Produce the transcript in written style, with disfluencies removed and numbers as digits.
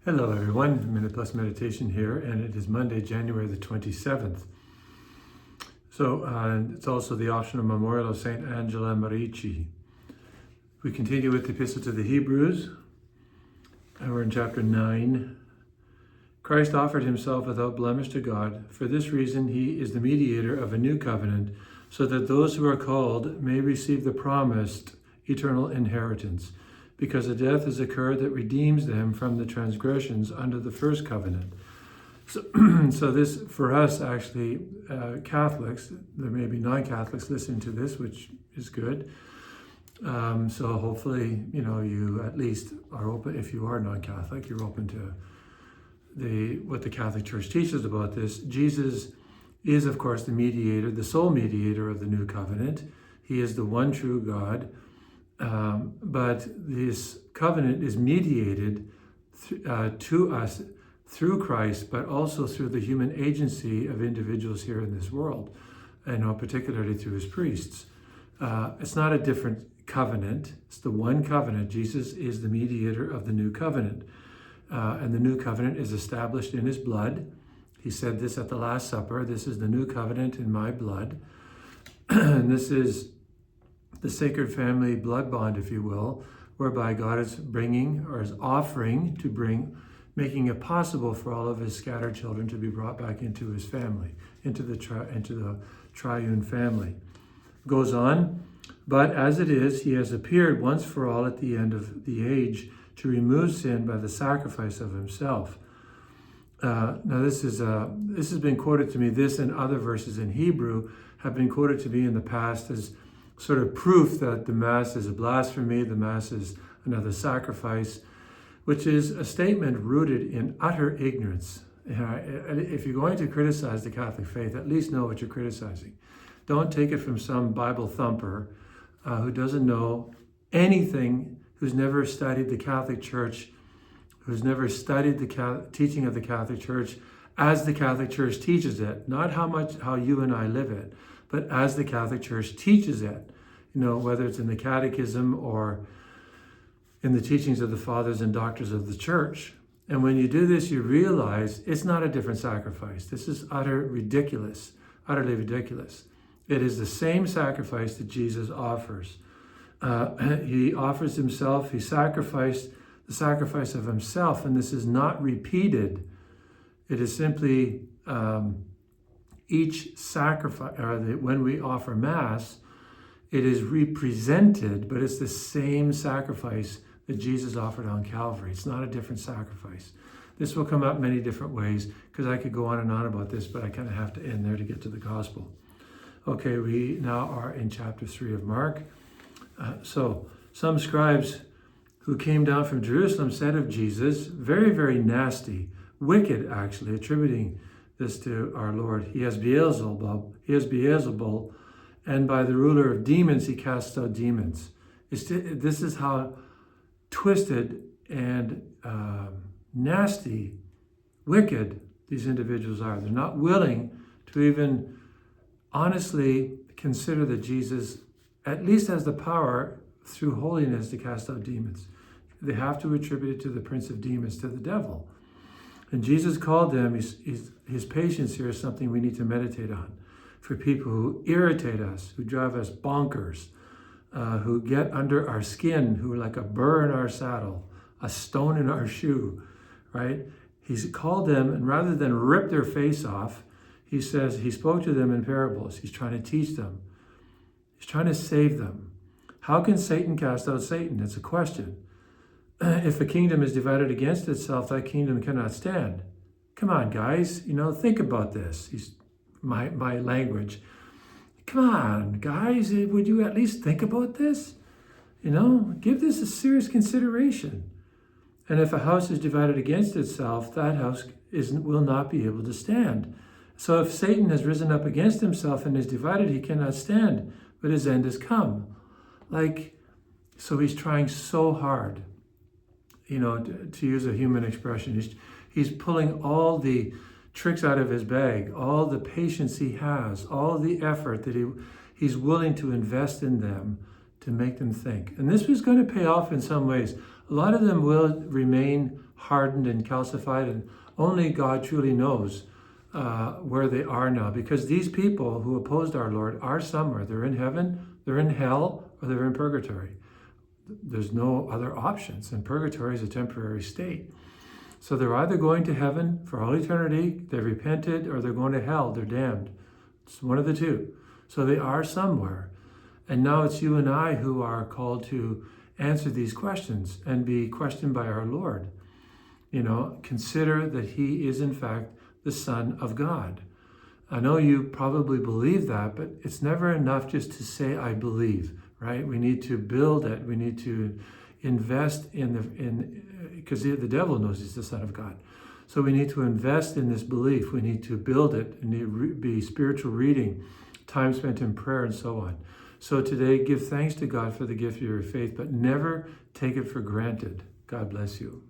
Hello everyone, Minute Plus Meditation here, and it is Monday, January the 27th. So it's also the optional memorial of Saint Angela Merici. We continue with the Epistle to the Hebrews, and we're in chapter 9. Christ offered himself without blemish to God. For this reason, he is the mediator of a new covenant, so that those who are called may receive the promised eternal inheritance, because a death has occurred that redeems them from the transgressions under the first covenant. So this, for us, actually, Catholics, there may be non-Catholics listening to this, which is good. So hopefully, you at least are open. If you are non-Catholic, you're open to what the Catholic Church teaches about this. Jesus is, of course, the mediator, the sole mediator of the new covenant. He is the one true God. But this covenant is mediated to us through Christ, but also through the human agency of individuals here in this world, and particularly through his priests. It's not a different covenant. It's the one covenant. Jesus is the mediator of the new covenant. And the new covenant is established in his blood. He said this at the Last Supper. This is the new covenant in my blood. And this is the sacred family blood bond, if you will, whereby God is bringing, or is offering to bring, making it possible for all of his scattered children to be brought back into his family, into the triune family. Goes on, but as it is, he has appeared once for all at the end of the age to remove sin by the sacrifice of himself. Now this has been quoted to me, this and other verses in Hebrew have been quoted to me in the past as sort of proof that the Mass is a blasphemy, the Mass is another sacrifice, which is a statement rooted in utter ignorance. If you're going to criticize the Catholic faith, at least know what you're criticizing. Don't take it from some Bible thumper who doesn't know anything, who's never studied the Catholic Church, who's never studied the teaching of the Catholic Church as the Catholic Church teaches it, not how you and I live it, but as the Catholic Church teaches it, whether it's in the Catechism or in the teachings of the Fathers and Doctors of the Church. And when you do this, you realize it's not a different sacrifice. This is utterly ridiculous. It is the same sacrifice that Jesus offers. He offers himself, he sacrificed the sacrifice of himself, and this is not repeated. It is simply each sacrifice, when we offer Mass, it is represented, but it's the same sacrifice that Jesus offered on Calvary. It's not a different sacrifice. This will come up many different ways, because I could go on and on about this, but I kind of have to end there to get to the gospel. Okay, we now are in chapter 3 of Mark. So some scribes who came down from Jerusalem said of Jesus, very, very nasty, wicked actually, attributing this to our Lord. He has Beelzebul, and by the ruler of demons he casts out demons. This is how twisted and nasty, wicked these individuals are. They're not willing to even honestly consider that Jesus at least has the power through holiness to cast out demons. They have to attribute it to the prince of demons, to the devil. And Jesus called them, his patience here is something we need to meditate on. For people who irritate us, who drive us bonkers, who get under our skin, who are like a burr in our saddle, a stone in our shoe, right? He's called them, and rather than rip their face off, he says, he spoke to them in parables. He's trying to teach them. He's trying to save them. How can Satan cast out Satan? It's a question. If a kingdom is divided against itself, that kingdom cannot stand. Come on, guys, think about this. My language. Come on, guys, would you at least think about this? Give this a serious consideration. And if a house is divided against itself, that house will not be able to stand. So if Satan has risen up against himself and is divided, he cannot stand, but his end has come. So he's trying so hard, to use a human expression. He's pulling all the tricks out of his bag, all the patience he has, all the effort that he's willing to invest in them to make them think. And this was going to pay off in some ways. A lot of them will remain hardened and calcified, and only God truly knows where they are now, because these people who opposed our Lord are somewhere. They're in heaven, they're in hell, or they're in purgatory. There's no other options, and purgatory is a temporary state. So they're either going to heaven for all eternity, they've repented, or they're going to hell, they're damned. It's one of the two. So they are somewhere. And now it's you and I who are called to answer these questions and be questioned by our Lord. Consider that he is in fact the Son of God. I know you probably believe that, but it's never enough just to say, I believe, right? We need to build it. We need to invest because the devil knows he's the Son of God. So we need to invest in this belief. We need to build it. It need to be spiritual reading, time spent in prayer, and so on. So today, give thanks to God for the gift of your faith, but never take it for granted. God bless you.